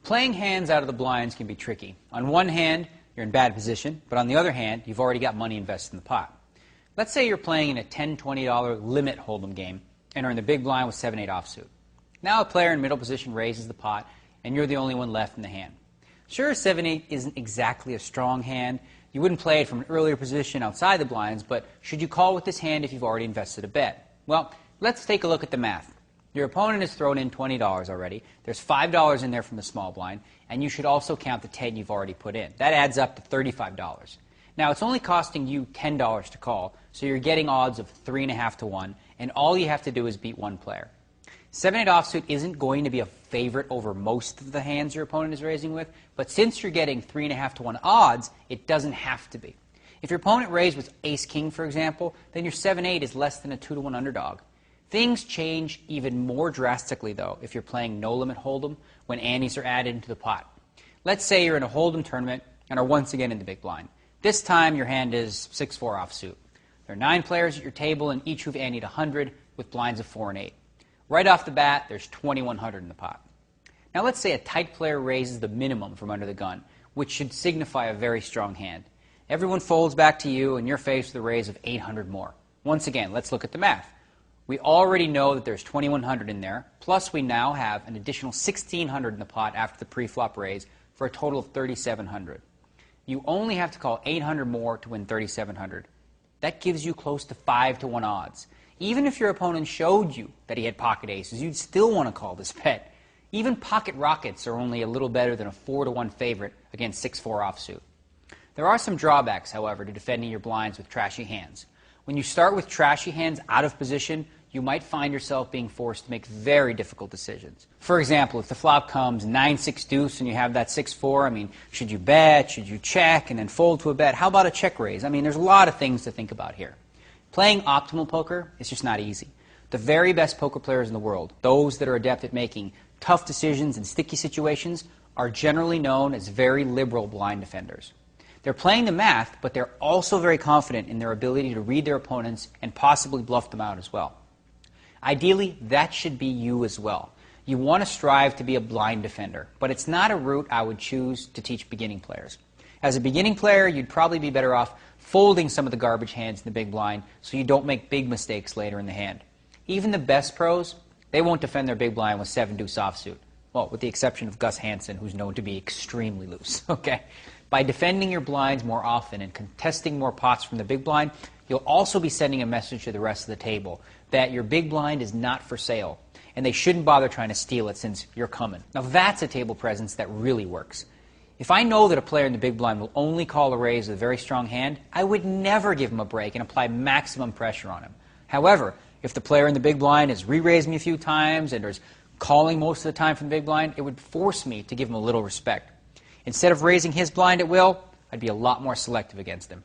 Playing hands out of the blinds can be tricky. On one hand, you're in bad position, but on the other hand, you've already got money invested in the pot. Let's say you're playing in a $10, $20 limit hold'em game and are in the big blind with 7-8 offsuit. Now a player in middle position raises the pot, and you're the only one left in the hand. Sure, 7-8 isn't exactly a strong hand. You wouldn't play it from an earlier position outside the blinds, but should you call with this hand if you've already invested a bet? Well, let's take a look at the math. Your opponent has thrown in $20 already. There's $5 in there from the small blind, and you should also count the 10 you've already put in. That adds up to $35. Now, it's only costing you $10 to call, so you're getting odds of 3.5 to 1, and all you have to do is beat one player. 7-8 offsuit isn't going to be a favorite over most of the hands your opponent is raising with, but since you're getting 3.5 to 1 odds, it doesn't have to be. If your opponent raised with ace-king, for example, then your 7-8 is less than a 2 to 1 underdog. Things change even more drastically, though, if you're playing no-limit hold'em when antes are added into the pot. Let's say you're in a hold'em tournament and are once again in the big blind. This time, your hand is 6-4 offsuit. There are 9 players at your table, and each who've anteed 100 with blinds of 4 and 8. Right off the bat, there's 2,100 in the pot. Now let's say a tight player raises the minimum from under the gun, which should signify a very strong hand. Everyone folds back to you, and you're faced with a raise of 800 more. Once again, let's look at the math. We already know that there's 2,100 in there, plus we now have an additional 1,600 in the pot after the pre-flop raise for a total of 3,700. You only have to call 800 more to win 3,700. That gives you close to 5 to 1 odds. Even if your opponent showed you that he had pocket aces, you'd still want to call this bet. Even pocket rockets are only a little better than a 4 to 1 favorite against 6-4 offsuit. There are some drawbacks, however, to defending your blinds with trashy hands. When you start with trashy hands out of position, you might find yourself being forced to make very difficult decisions. For example, if the flop comes 9-6 deuce and you have that 6-4, I mean, should you bet, should you check, and then fold to a bet? How about a check raise? I mean, there's a lot of things to think about here. Playing optimal poker is just not easy. The very best poker players in the world, those that are adept at making tough decisions in sticky situations, are generally known as very liberal blind defenders. They're playing the math, but they're also very confident in their ability to read their opponents and possibly bluff them out as well. Ideally, that should be you as well. You want to strive to be a blind defender, but it's not a route I would choose to teach beginning players. As a beginning player, you'd probably be better off folding some of the garbage hands in the big blind so you don't make big mistakes later in the hand. Even the best pros, they won't defend their big blind with 7 deuce offsuit. Well, with the exception of Gus Hansen, who's known to be extremely loose. Okay? By defending your blinds more often and contesting more pots from the big blind, you'll also be sending a message to the rest of the table that your big blind is not for sale, and they shouldn't bother trying to steal it since you're coming. Now that's a table presence that really works. If I know that a player in the big blind will only call a raise with a very strong hand, I would never give him a break and apply maximum pressure on him. However, if the player in the big blind has re-raised me a few times and is calling most of the time from the big blind, it would force me to give him a little respect. Instead of raising his blind at will, I'd be a lot more selective against him.